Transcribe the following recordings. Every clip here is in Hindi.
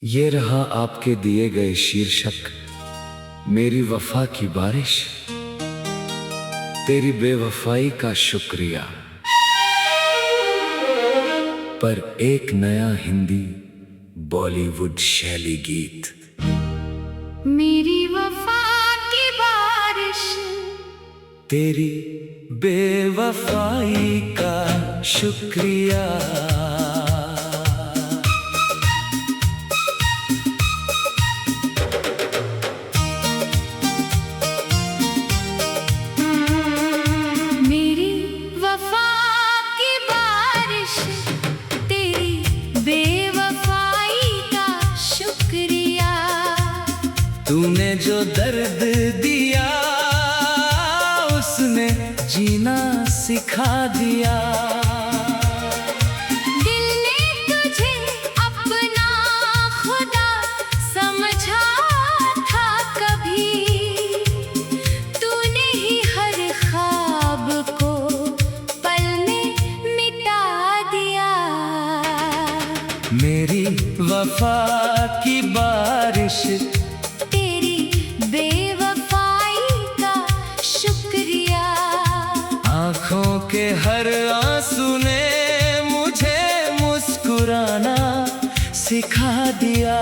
ये रहा आपके दिए गए शीर्षक, मेरी वफा की बारिश। तेरी बेवफाई का शुक्रिया। पर एक नया हिंदी बॉलीवुड शैली गीत। मेरी वफा की बारिश, तेरी बेवफाई का शुक्रिया। मेरी वफा की बारिश, तेरी बेवफाई का शुक्रिया। तूने जो दर्द दिया उसने जीना सिखा दिया। दिल ने तुझे अपना खुदा समझा था कभी, तूने ही हर ख्वाब को पल में मिटा दिया। मेरी वफा की बारिश, तेरी बेवफाई का शुक्रिया। आँखों के हर आंसू ने मुझे मुस्कुराना सिखा दिया।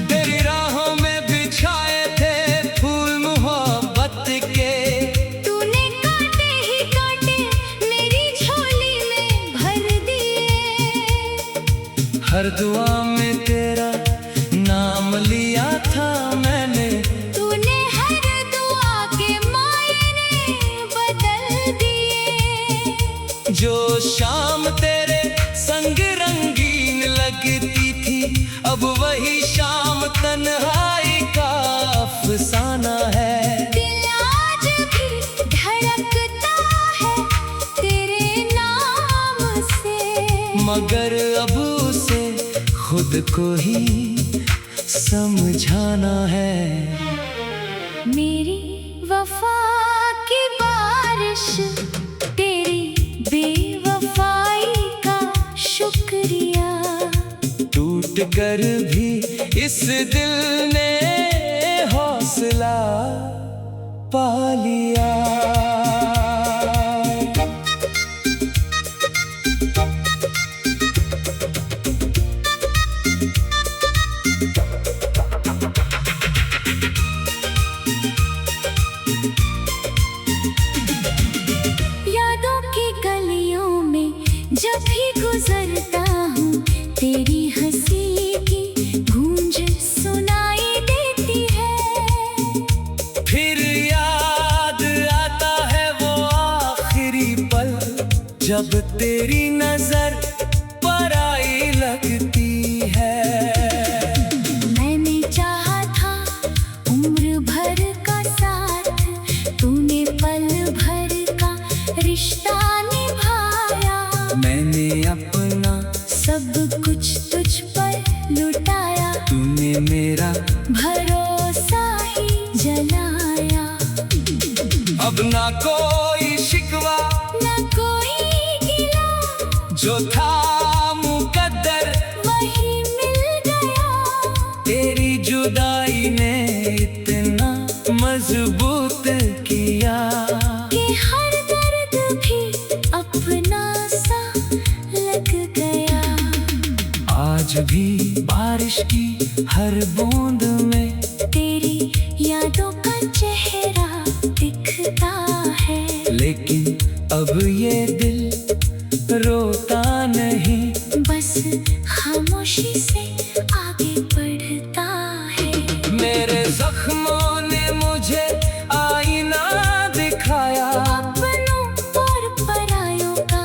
तेरी राहों में बिछाए थे फूल मोहब्बत के, तूने कांटे ही कांटे मेरी झोली में भर दिए। हर दुआ में तेरा नाम लिया था मैंने। तूने हर दुआ के मायने बदल दिए। जो शाम तेरे संग रंगीन लगती थी, अब वही शाम तन्हाई का अफसाना है। दिल आज भी धड़कता है तेरे नाम से, मगर अब उसे खुद को ही समझाना है। मेरी वफा की बारिश, तेरी बेवफाई का शुक्रिया। टूट कर भी इस दिल ने हौसला पा लिया। यादों की गलियों में जब भी गुजरता हूँ, तेरी हंसी की गूंज सुनाई देती है। फिर याद आता है वो आखिरी पल, जब तेरी नजर पराई लगती है। मैंने चाहा था उम्र भर का साथ, तूने पल भर का रिश्ता निभाया। मैंने अपना सब कुछ तुझ पर लुटाया, तूने मेरा भरोसा ही जलाया। अब ना कोई शिकवा, न कोई गिला, जो था मुकद्दर वही मिल गया। तेरी जुदाई ने इतना मजबूत किया कि हर दर्द भी अपना सा लग गया। आज भी बारिश की हर बूंद में तेरी यादों का चेहरा दिखता है, लेकिन अब ये दिल रोता नहीं, बस खामोशी से आगे बढ़ता है। मेरे जख्मों ने मुझे आईना दिखाया, अपनों और परायों का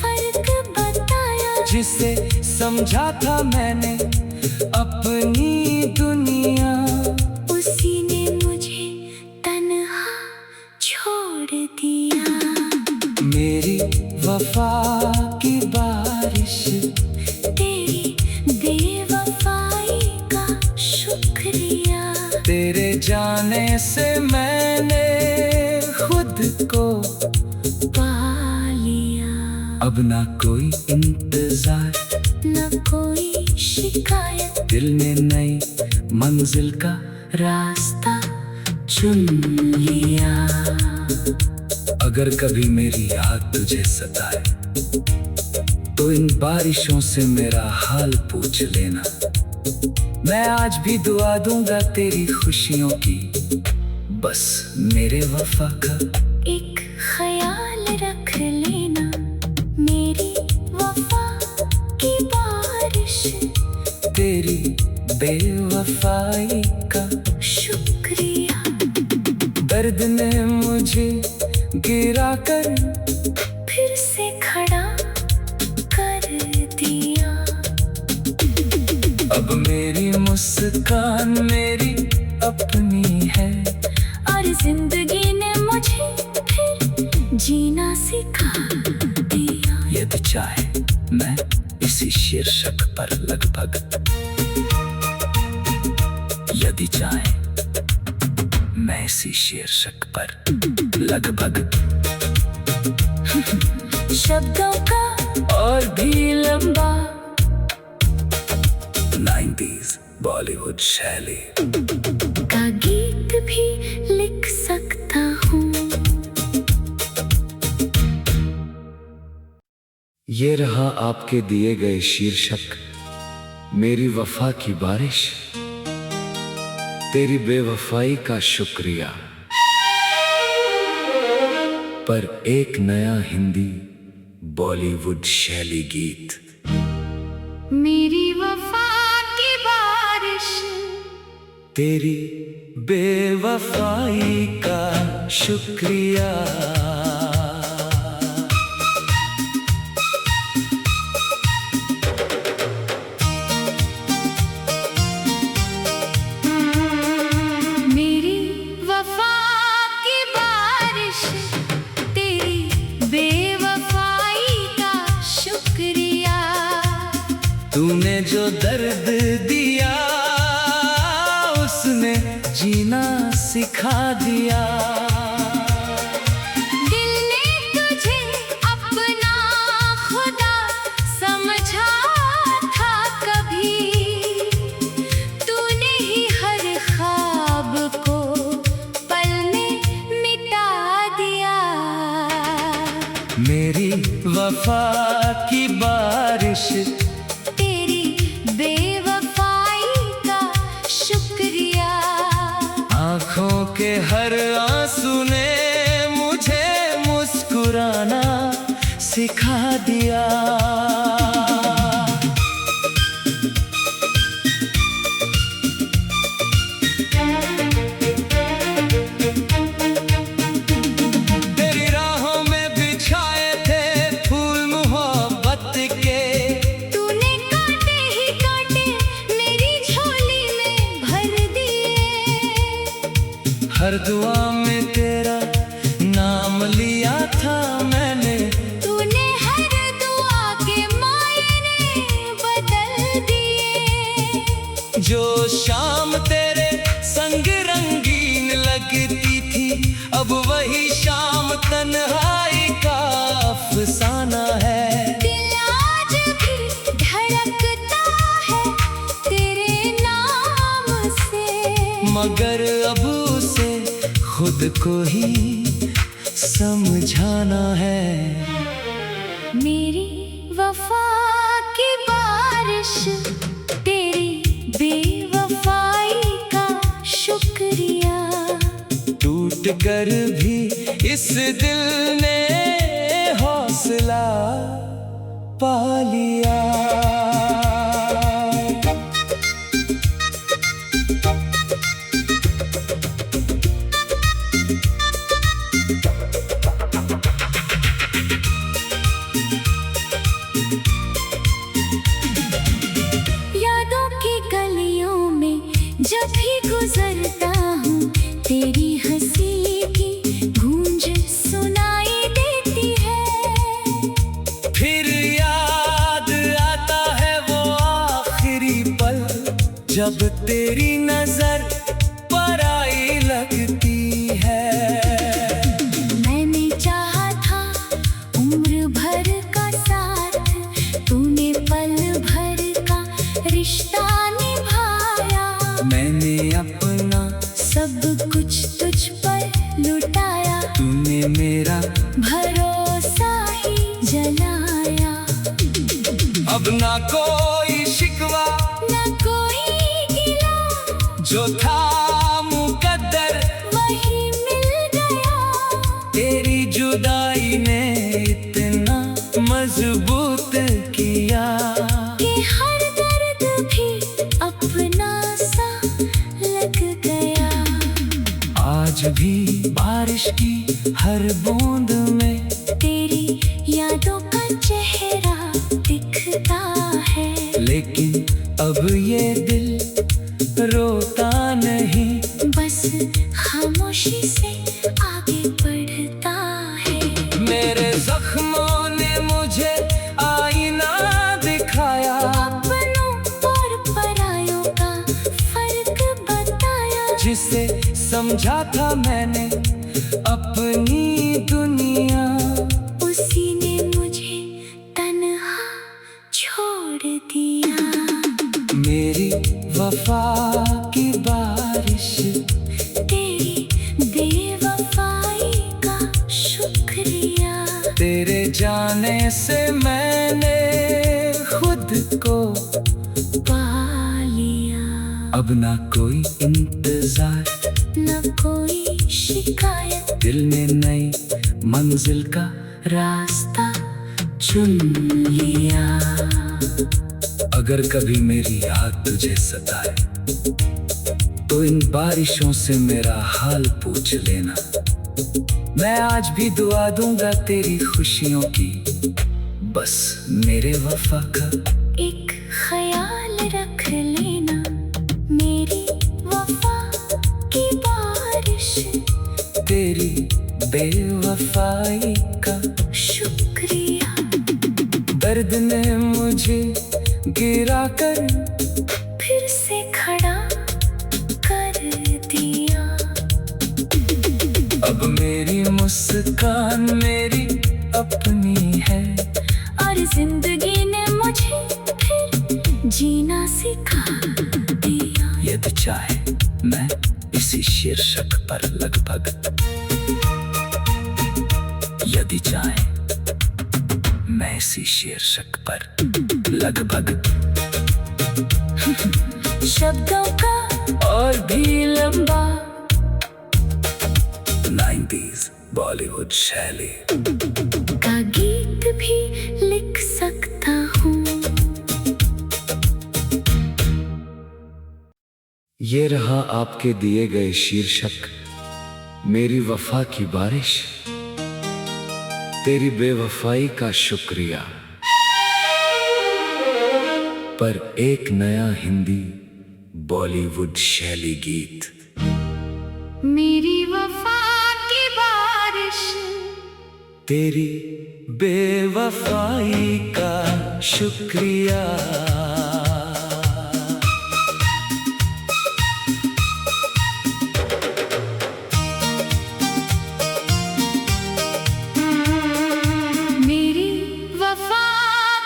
फर्क बताया। जिसे समझा था मैंने अपनी दुनिया, उसी ने मुझे तन्हा छोड़ दिया। मेरी वफा की बारिश, तेरी बेवफाई का शुक्रिया। तेरे जाने से मैंने खुद को पा लिया। अब ना कोई इंतजार, न कोई शिकायत, दिल ने नई मंजिल का रास्ता चुन लिया। अगर कभी मेरी याद तुझे सताए तो इन बारिशों से मेरा हाल पूछ लेना। मैं आज भी दुआ दूंगा तेरी खुशियों की, बस मेरे वफा का एक ख्याल रख लेना। मेरी वफा की बारिश, तेरी बेवफाई का शुक्रिया। दर्द ने मुझे गिरा कर फिर से खड़ा कर दिया। अब मेरी मुस्कान मेरी अपनी है, और जिंदगी ने मुझे फिर जीना सिखा दिया। यदि चाहे मैं इसी शीर्षक पर लगभग, यदि चाहे मैं इसी शीर्षक पर लगभग शब्दों का और भी लंबा 90s बॉलीवुड शैली का गीत भी लिख सकता हूँ। ये रहा आपके दिए गए शीर्षक, मेरी वफा की बारिश, तेरी बेवफाई का शुक्रिया। पर एक नया हिंदी बॉलीवुड शैली गीत, मेरी वफा की बारिश, तेरी बेवफाई का शुक्रिया। मेरी वफा की बारिश, तेरी बेवफाई का शुक्रिया। तूने जो दर्द दिया उसने जीना सिखा दिया। दिल ने तुझे अपना खुदा समझा था कभी, तूने ही हर ख्वाब को पल में मिटा दिया। मेरी वफा की बारिश, तेरी बेवफाई का शुक्रिया। आँखों के हर आंसू ने मुझे मुस्कुराना सिखा दिया। तेरी राहों में बिछाए थे फूल मोहब्बत के, तूने कांटे ही कांटे मेरी झोली में भर दिए। हर दुआ में तेरा नाम लिया था मैंने, तूने हर दुआ के मायने बदल दिए। जो शाम तेरे संग रंगीन लगती थी, अब वही शाम तन्हाई का अफसाना है। दिल आज भी धड़कता है तेरे नाम से, मगर अब उसे खुद को ही समझाना है। मेरी वफा की बारिश, तेरी बेवफाई का शुक्रिया। टूट कर भी इस दिल ने हौसला पा लिया। यादों की गलियों में जब भी गुजरता हूँ, तेरी हंसी की गूंज सुनाई देती है। फिर याद आता है वो आखिरी पल, जब तेरी नजर पराई लगती कुछ तुझ पर लुटाया, तूने मेरा भरोसा ही जलाया। अब ना कोई शिकवा, न कोई गिला, जो था मुकद्दर वही मिल गया। तेरी जुदाई ने इतना मजबूत किया कि हर दर्द भी अपना सा लग गया। आज भी बारिश की हर बूंद में तेरी यादों का चेहरा दिखता है, लेकिन अब ये दिल रोता नहीं, बस खामोशी से आगे बढ़ता है। मेरे जख्मों ने मुझे आईना दिखाया, अपनों और परायों का फर्क बताया। जिसे समझा था मैंने अपनी दुनिया, उसी ने मुझे तन्हा छोड़ दिया। मेरी वफा की बारिश, तेरी बेवफाई का शुक्रिया। तेरे जाने से मैंने खुद को पा लिया। अब ना कोई इंतजार, न कोई शिकायत, दिल ने नई मंजिल का रास्ता चुन लिया। अगर कभी मेरी याद तुझे सताए, तो इन बारिशों से मेरा हाल पूछ लेना। मैं आज भी दुआ दूंगा तेरी खुशियों की, बस मेरे वफा का एक ख्याल रख लेना। मेरी वफा की बारिश, तेरी बेवफाई का शुक्रिया। दर्द ने मुझे गिरा कर फिर से खड़ा कर दिया। अब मेरी मुस्कान मेरी अपनी है, और जिंदगी ने मुझे फिर जीना सिखा दिया। यदि चाहे मैं इसी शीर्षक पर लगभग, यदि चाहे मैं इसी शीर्षक पर लगभग शब्दों का और भी लंबा 90s बॉलीवुड शैली का गीत भी लिख सकता हूँ। ये रहा आपके दिए गए शीर्षक, मेरी वफा की बारिश, तेरी बेवफाई का शुक्रिया। पर एक नया हिंदी बॉलीवुड शैली गीत, मेरी वफा की बारिश, तेरी बेवफाई का शुक्रिया। मेरी वफा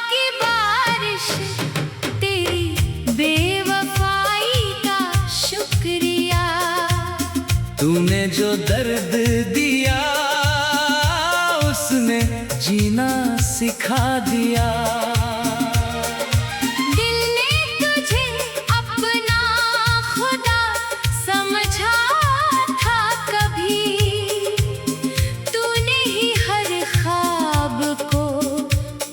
की बारिश, तेरी बेवफाई का शुक्रिया। तूने जो दर्द दिया उसने जीना सिखा दिया। दिल ने तुझे अपना खुदा समझा था कभी, तूने ही हर ख्वाब को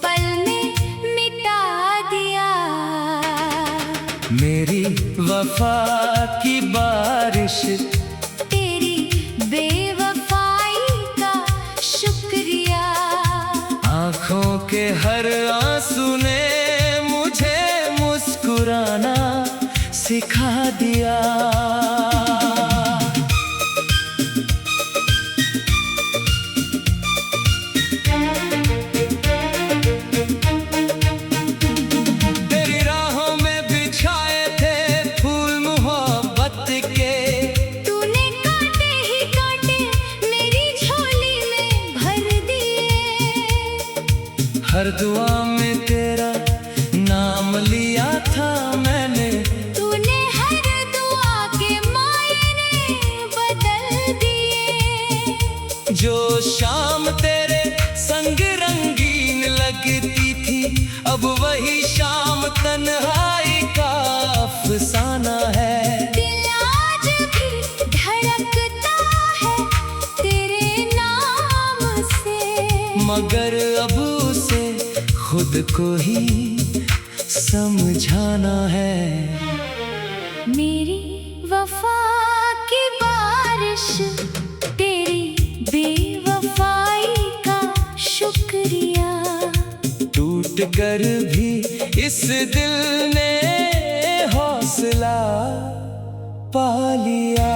पल में मिटा दिया। मेरी वफा की बारिश, तेरी बेवफाई का शुक्रिया। आँखों के हर आंसू ने मुझे मुस्कुराना सिखा दिया। तेरी राहों में बिछाए थे फूल मोहब्बत के, तूने कांटे ही कांटे मेरी झोली में भर दिए। हर दुआ में तेरा नाम लिया था मैंने, तूने हर दुआ के मायने बदल जो शाम तेरे संग रंगीन लगती थी, अब वही शाम तन्हाई का अफसाना है। दिल आज भी धड़कता है तेरे नाम से, मगर अब उसे खुद को ही समझाना है। मेरी वफा की बारिश, तेरी बेवफाई का शुक्रिया। टूट कर भी इस दिल ने हौसला पा लिया।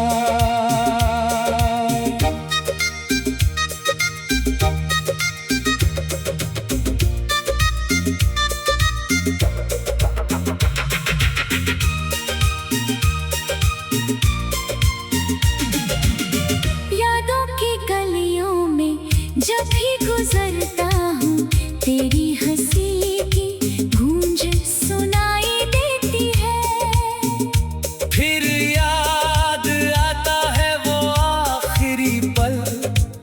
यादों की गलियों में जब भी गुजरता हूँ, तेरी हंसी की गूंज सुनाई देती है। फिर याद आता है वो आखिरी पल,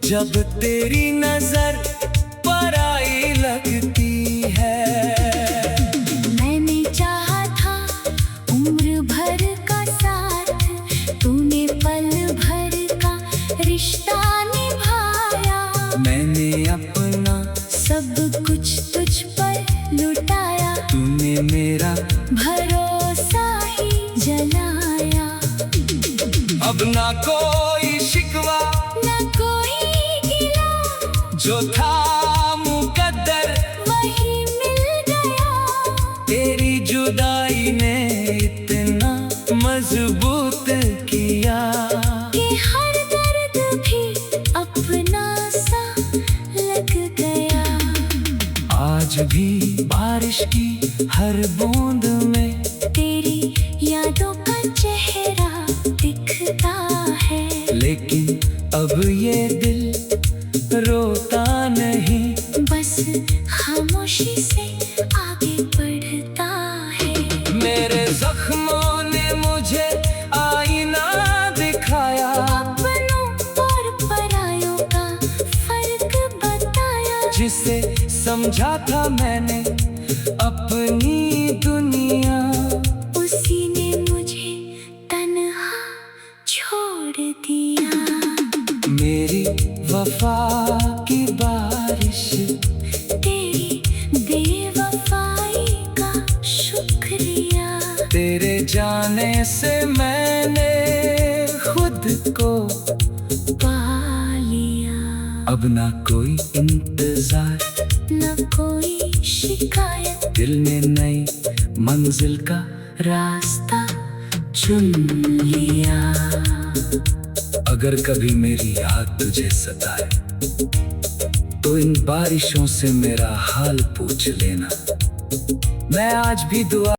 जब तेरी नजर पर आई लगती है। मैंने चाहा था उम्र भर का साथ, तूने पल भर का रिश्ता निभाया। मैंने अपना सब कुछ तुझ पर लुटाया, तूने मेरा भरोसा ही जलाया। अब ना कोई शिकवा, न कोई गिला, जो था मुकद्दर वही मिल गया। तेरी जुदाई ने इतना मजबूत किया कि हर दर्द भी अपना सा लग गया। आज भी बारिश की हर बूंद में तेरी यादों का चेहरा दिखता है, लेकिन अब ये दिल रोता नहीं, बस खामोशी से आगे बढ़ता है। मेरे जख्मों ने मुझे आईना दिखाया, अपनों और परायों का फर्क बताया। जिसे समझा था मैंने अपनी दुनिया, उसी ने मुझे तन्हा छोड़ दिया। मेरी वफा की बारिश, तेरी बेवफाई का शुक्रिया। तेरे जाने से मैंने खुद को पा लिया। अब ना कोई इंतजार, न कोई शिकायत, दिल ने नई मंजिल का रास्ता चुन लिया। अगर कभी मेरी याद तुझे सताए, तो इन बारिशों से मेरा हाल पूछ लेना। मैं आज भी दुआ